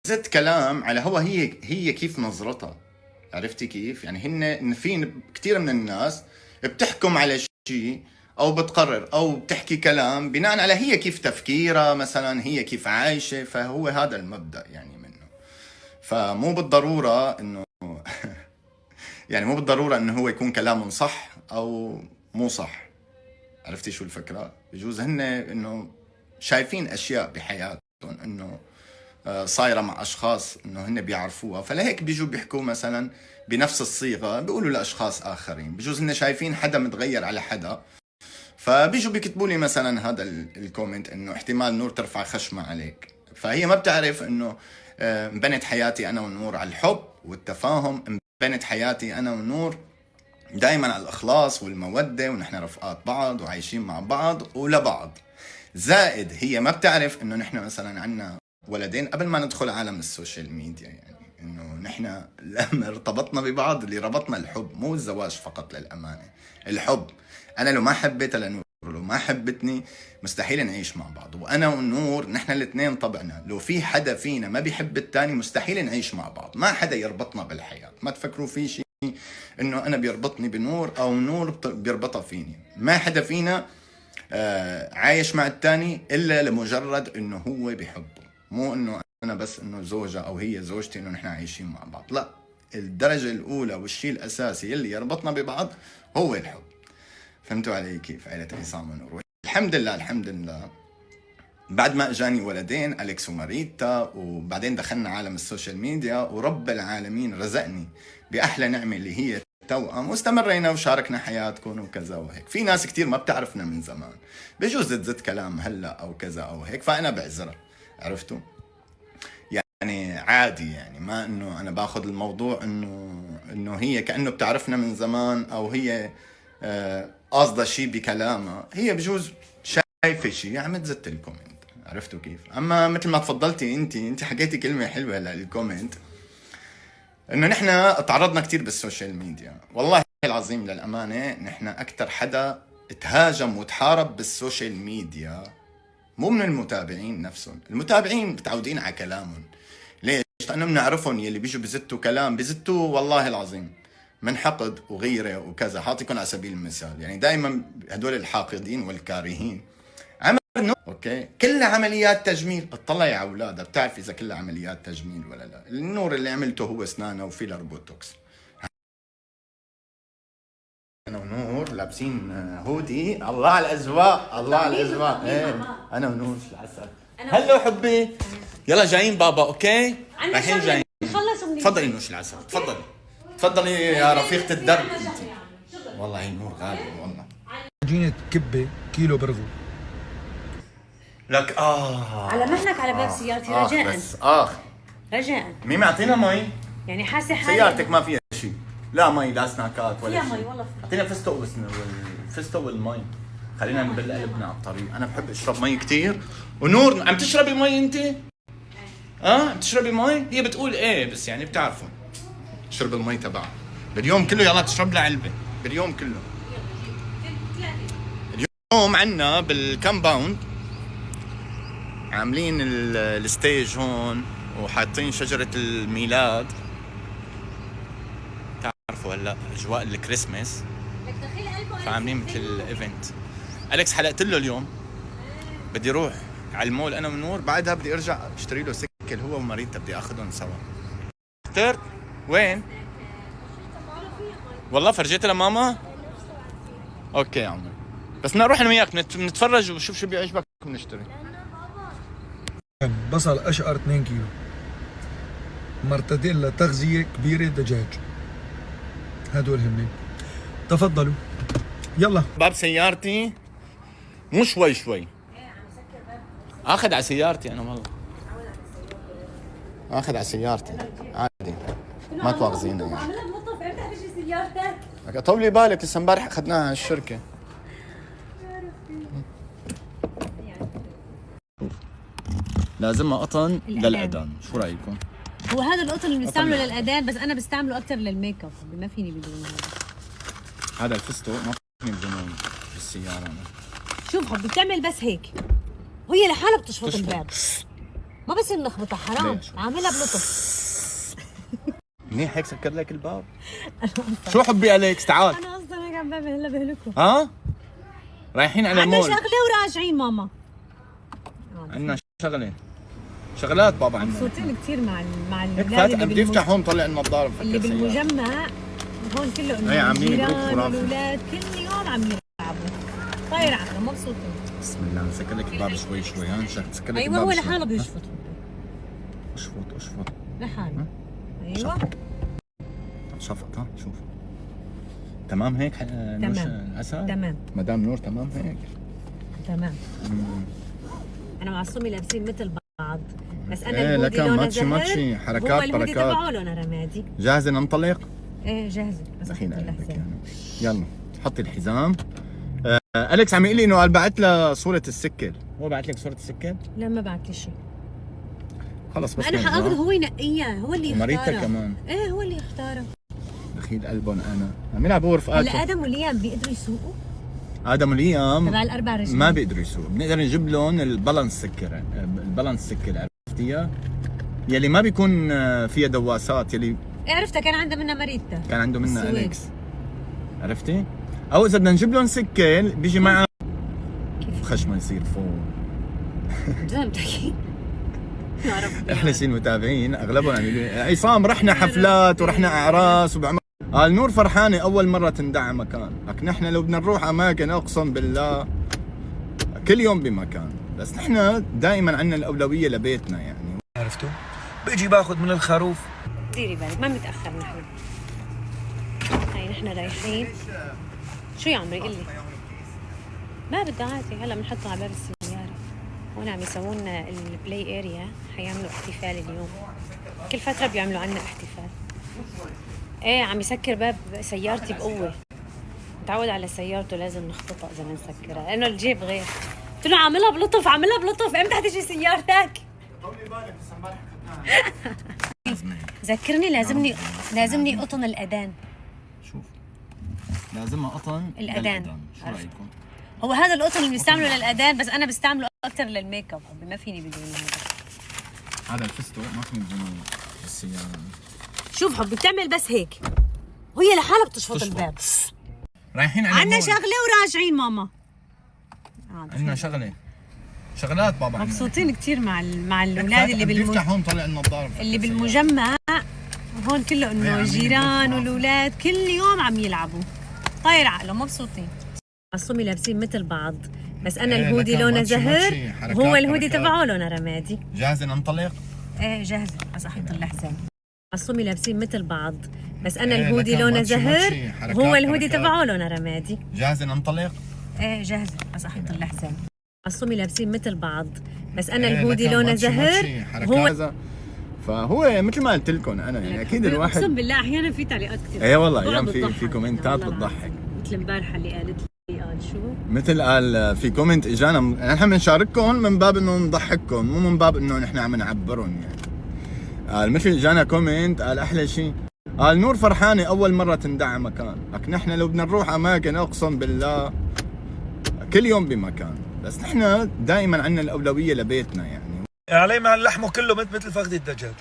زدت كلام على هي كيف نظرتها. عرفتي كيف؟ يعني هن في كثير من الناس بتحكم على شيء او بتقرر او بتحكي كلام بناء على هي كيف تفكيرها، مثلا هي كيف عايشه، فهو هذا المبدأ يعني منه. فمو بالضروره انه يعني مو بالضروره انه هو يكون كلامهم صح او مو صح. عرفتي شو الفكره؟ بجوز هن انه شايفين اشياء بحياتهم انه صايره مع اشخاص انه هن بيعرفوها، فلهيك بيجوا بيحكوا مثلا بنفس الصيغه بيقولوا لاشخاص اخرين. بجوز هن شايفين حدا متغير على حدا، فبيجوا بيكتبوا لي مثلا هذا الكومنت انه احتمال نور ترفع خشمها عليك. فهي ما بتعرف انه انبنت حياتي انا ونور على الحب والتفاهم، انبنت حياتي انا ونور دائما على الاخلاص والموده، ونحن رفقات بعض وعايشين مع بعض ولبعض. زائد هي ما بتعرف انه نحن مثلا عنا ولدين قبل ما ندخل عالم السوشيال ميديا، يعني انه نحن لما ارتبطنا ببعض اللي ربطنا الحب، مو الزواج فقط للامانه، الحب. انا لو ما حبيتها لنور، لو ما حبتني، مستحيل نعيش مع بعض. وانا ونور نحن الاثنين طبعنا لو في حدا فينا ما بيحب الثاني مستحيل نعيش مع بعض. ما حدا يربطنا بالحياه، ما تفكروا في شيء انه انا بيربطني بنور او نور بيربطها فيني. ما حدا فينا عايش مع الثاني الا لمجرد انه هو بيحبه، مو انه انا بس انه زوجة او هي زوجتي انه نحن عايشين مع بعض. لا، الدرجة الاولى والشيء الاساسي اللي يربطنا ببعض هو الحب. فهمتوا علي كيف؟ عائلة عصام ونور. الحمد لله الحمد لله بعد ما اجاني ولدين اليكس وماريتا، وبعدين دخلنا عالم السوشيال ميديا، ورب العالمين رزقني باحلى نعمة اللي هي توأم، واستمرينا وشاركنا حياتكم وكذا وهيك. في ناس كتير ما بتعرفنا من زمان، بجوز تزت كلام هلا او كذا او هيك، فانا بعذرها. عرفتوا؟ يعني عادي، يعني ما انه انا باخذ الموضوع انه هي كانه بتعرفنا من زمان، او هي قاصده شيء بكلامها. هي بجوز شايفه شيء عم تزت الكومنت. عرفتوا كيف؟ اما مثل ما تفضلتي انت حكيتي كلمه حلوه للكومنت، انه نحن تعرضنا كتير بالسوشيال ميديا. والله العظيم للامانه نحن اكثر حدا تهاجم وتحارب بالسوشيال ميديا مو من المتابعين نفسهم. المتابعين متعودين على كلامهم. ليش؟ لانه بنعرفهم يلي بيجوا بزتوا كلام، بزتوا والله العظيم من حقد وغيره وكذا. حاطيكم على سبيل المثال، يعني دائما هدول الحاقدين والكارهين عملوا اوكي كلها عمليات تجميل. اطلعي على اولادها بتعرف اذا كلها عمليات تجميل ولا لا. النور اللي عملته هو اسنانه وفيلر بوتوكس. انا ونور لابسين هودي. الله على الاذواق، الله على الاذواق. ايه انا ونور العسل. هلو حبي، يلا جايين بابا. اوكي الحين جايين. تفضلي نوش العسل، تفضلي تفضلي يا رفيقة الدرب. والله هي نور غالي والله. عجينة كبة كيلو برغو لك على مهلك على باب سيارتي رجاء. بس رجاء مين معطينا مي؟ يعني حاسه حالي سيارتك ما فيها شيء. لا مي، لا سناكات ولا شيء. فيها مي والله. اعطينا فستق والفستق والمي. خلينا نبل قلبنا على الطريق. انا بحب اشرب مي كثير. ونور عم تشربي مي انت؟ عم تشربي مي؟ هي بتقول ايه بس يعني بتعرفوا تشرب المي تبعها باليوم كله. يلا تشرب لها علبه باليوم كله. اليوم عنا بالكامباوند عاملين الستيج هون وحاطين شجره الميلاد. تعرفوا هلا اجواء الكريسماس، فعاملين مثل الايفنت. اليكس حلقت له اليوم بدي اروح على المول انا ونور، بعدها بدي ارجع اشتري له سكل هو وماريتا، بدي اخذهم سوا. اخترت وين؟ والله فرجيتها لماما؟ اوكي يا عمري، بس بدنا نروح انا وياك نتفرج وشوف شو بيعجبك ونشتري. بصل اشقر 2 كيلو، مرتديلا تغذية كبيرة دجاج. هدول هن. تفضلوا يلا. باب سيارتي مو شوي اخذ على سيارتي انا والله. اخذ على سيارتي عادي ما تواخذينا يعني. عاملها بنطف امتى تجي سيارتك؟ طولي بالك لسه امبارح اخذناها على الشركه. لازمها قطن للاذان، شو رايكم؟ هو هذا القطن اللي بنستعمله للاذان، بس انا بستعمله اكثر للميك اب، ما فيني بدون هذا الفستق ما فيني بدون بالسياره. انا. شوف حبي بتعمل بس هيك وهي لحالها بتشفط الباب. ما بصير نخبطها حرام. ليش؟ عاملها بلطف. منيح هيك سكر لك الباب. شو حبي أليكس تعال. انا اصلا هيك عم بعمل هلا بهلكوا. ها؟ رايحين على عندنا مول. شغله وراجعين ماما. عندنا شغلة. شغلات بابا عندنا. مبسوطين كثير مع هيك الاولاد فات بدي افتح هون طلع النظارة اللي بفكر سيارة. بالمجمع. هون كله انه هي عاملين جروب الجيران خرافي. والاولاد كل يوم عم يلعبوا. طاير عقلهم مبسوطين. بسم الله نسكر لك الباب شوي شوي. ها نسكر لك ايوه الباب هو شوي. لحاله بيشفط. اشفط. لحاله. ايوه شفط. ها شوف. تمام هيك نوش الاسد؟ تمام مدام نور تمام هيك؟ تمام. انا مع الصمي لابسين مثل بعض بس انا ايه الهودي لكن لونه ماتشي زهر. ماتشي حركات هو الهودي بركات. تبعه لونه رمادي. جاهزة ننطلق؟ ايه جاهزه بس دخيل أحط عليك الحزام. يعني. يلا حطي الحزام. أليكس عم يقول لي انه قال بعت له صورة السكر، هو بعت لك صورة السكر؟ لا ما بعت لي شيء. خلص بس انا حاخذ هو ينقيها هو اللي يختارها. ومريتك كمان. ايه هو اللي يختارها. دخيل قلبهم انا عم يلعبوا رفقاته. هلا ادم وليام بيقدروا يسوقوا؟ ادم وليام تبع الاربع رجال ما بيقدروا يسوقوا، بنقدر نجيب لهم البالانس سكر، البالانس سكر عرفتيها؟ يلي ما بيكون فيها دواسات، يلي إيه عرفتها كان عندها منها مريتها. كان عنده منها السويد. أليكس. عرفتي؟ او اذا بدنا نجيب لهم سكر بيجي معها خشمه يصير فوق. جد بتحكي؟ يا رب. احنا شي المتابعين اغلبهم عم يقولوا عصام رحنا حفلات ورحنا اعراس وبعمل قال نور فرحانه اول مره تندع مكان، لكن نحن لو بدنا نروح اماكن اقسم بالله كل يوم بمكان، بس نحن دائما عندنا الاولويه لبيتنا يعني. عرفتوا؟ بيجي باخذ من الخروف. ديري بالك ما بنتاخر نحن. هاي نحن رايحين. شو يا عمري قل لي؟ ما بدها عادي هلا بنحطها على باب السياره. هون عم يسووا لنا البلاي اريا، حيعملوا احتفال اليوم. كل فتره بيعملوا عنا احتفال. ايه عم يسكر باب سيارتي بقوه. متعود على سيارته لازم نخبطها اذا بنسكرها لانه الجيب غير. قلت له عاملها بلطف عاملها بلطف امتى حتجي سيارتك؟ ذكرني لازمني قطن الاذان. شوف لازمها قطن الأذان. شو رايكم؟ هو هذا القطن اللي بنستعمله للاذان بس انا بستعمله اكثر للميك اب، ما فيني بدون هذا. هذا الفستق ما فيني بدون السياره. شوف حبي بتعمل بس هيك وهي لحالها بتشفط الباب. رايحين على عندنا مول. شغله وراجعين ماما. عندنا شغلات بابا. مبسوطين كثير مع الاولاد بدي افتح هون طلع النظارة اللي بالمجمع. هون كله انه الجيران والاولاد كل يوم عم يلعبوا. طاير عقلهم مبسوطين. الصمي لابسين مثل بعض بس انا الهودي لونه زهر. هو الهودي تبعه لونه رمادي. جاهزة ننطلق؟ ايه جاهزه بس احط الحزام. الصمي لابسين مثل بعض بس انا الهودي لونه زهر. هو الهودي تبعه لونه رمادي. جاهزة ننطلق؟ ايه جاهزه بس احط الحزام. الصمي لابسين مثل بعض بس انا الهودي لونه زهر. هو فهو مثل ما قلت لكم انا يعني اكيد الواحد اقسم بالله احيانا في تعليقات كثير. ايه والله ايام في كومنتات بتضحك. مثل امبارحه اللي قالت لي قال شو؟ مثل قال في كومنت اجانا نحن بنشارككم من باب انه نضحككم مو من باب انه نحن عم نعبرهم يعني. قال مثل اجانا كومنت قال احلى شيء قال نور فرحانه اول مره تندع مكان، لكن نحن لو بدنا نروح اماكن اقسم بالله كل يوم بمكان، بس نحن دائما عندنا الاولويه لبيتنا يعني. عليه مع اللحمه كله مثل فخذ الدجاج.